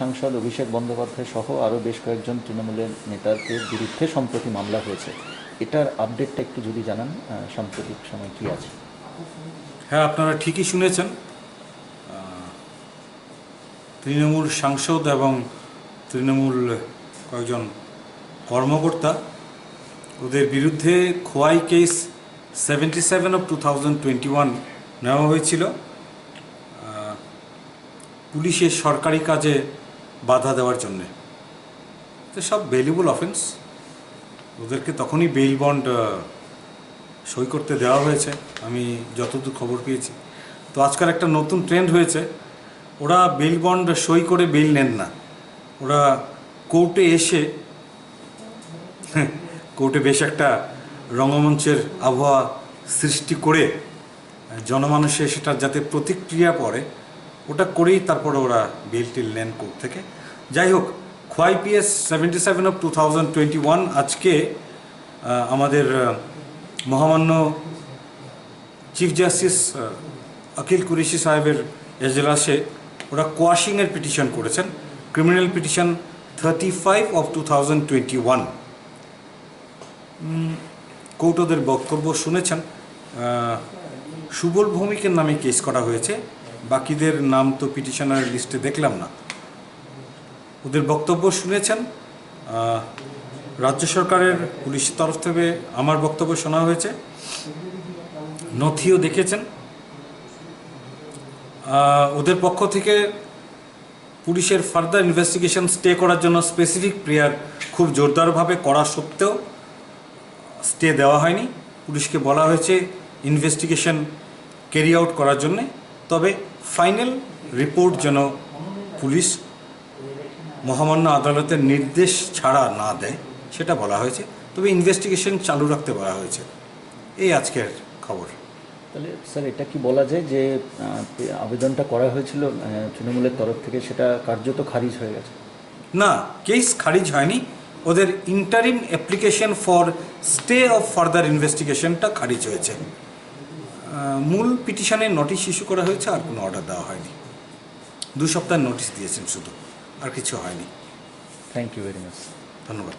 সাংসদ অভিষেক বন্দ্যোপাধ্যায় সহ আরও বেশ কয়েকজন তৃণমূলের নেতাদের বিরুদ্ধে সম্প্রতি মামলা হয়েছে। এটার আপডেটটা একটু যদি জানান, সাম্প্রতিক সময় কী আছে? হ্যাঁ, আপনারা ঠিকই শুনেছেন। তৃণমূল সাংসদ এবং তৃণমূল কয়েকজন কর্মকর্তা, ওদের বিরুদ্ধে খোয়াই কেস 77/2021 নেওয়া হয়েছিল পুলিশের সরকারি কাজে বাধা দেওয়ার জন্যে। তো সব বেইলেবল অফেন্স, ওদেরকে তখনই বেইল বন্ড সই করতে দেওয়া হয়েছে, আমি যতদূর খবর পেয়েছি। তো আজকাল একটা নতুন ট্রেন্ড হয়েছে, ওরা বেইল বন্ড সই করে বেইল নেন না, ওরা কোর্টে এসে কোর্টে বেশ একটা রঙ্গমঞ্চের আবহাওয়া সৃষ্টি করে জনমানুষে সেটার যাতে প্রতিক্রিয়া পড়ে, ওটা করেই তারপরে ওরা বেইল টিল নেন কোর্ট থেকে। যাই হোক, খোয়াই পিএস 77/2021 আজকে আমাদের মহামান্য চিফ জাস্টিস আকিল কুরেশি সাহেবের এজলাসে ওরা কোয়াশিংয়ের পিটিশন করেছেন, ক্রিমিনাল পিটিশন 35/2021। কোর্ট ওদের বক্তব্য শুনেছেন। সুবল ভৌমিকের নামে কেস করা হয়েছে, বাকিদের নাম তো পিটিশনার লিস্টে দেখলাম না। ওদের বক্তব্য শুনেছেন, রাজ্য সরকারের পুলিশের তরফ থেকে আমার বক্তব্য শোনা হয়েছে, নথিও দেখেছেন। ওদের পক্ষ থেকে পুলিশের ফার্দার ইনভেস্টিগেশন স্টে করার জন্য স্পেসিফিক প্রেয়ার খুব জোরদারভাবে করা সত্ত্বেও স্টে দেওয়া হয়নি। পুলিশকে বলা হয়েছে ইনভেস্টিগেশন ক্যারি আউট করার জন্যে, তবে ফাইনাল রিপোর্ট যেন পুলিশ মহামান্য আদালতের নির্দেশ ছাড়া না দেয় সেটা বলা হয়েছে, তবে ইনভেস্টিগেশন চালু রাখতে বলা হয়েছে। এই আজকের খবর। তাহলে স্যার, এটা কি বলা যায় যে আবেদনটা করা হয়েছিল তৃণমূলের তরফ থেকে, সেটা কার্যত খারিজ হয়ে গেছে? না, কেস খারিজ হয়নি, ওদের interim application for stay of further ইনভেস্টিগেশনটা খারিজ হয়েছে। মূল পিটিশনের নোটিশ ইস্যু করা হয়েছে, আর কোনো অর্ডার দেওয়া হয়নি। 2 সপ্তাহের নোটিশ দিয়েছেন শুধু, আর কিছু হয়নি। Thank you very much. ধন্যবাদ।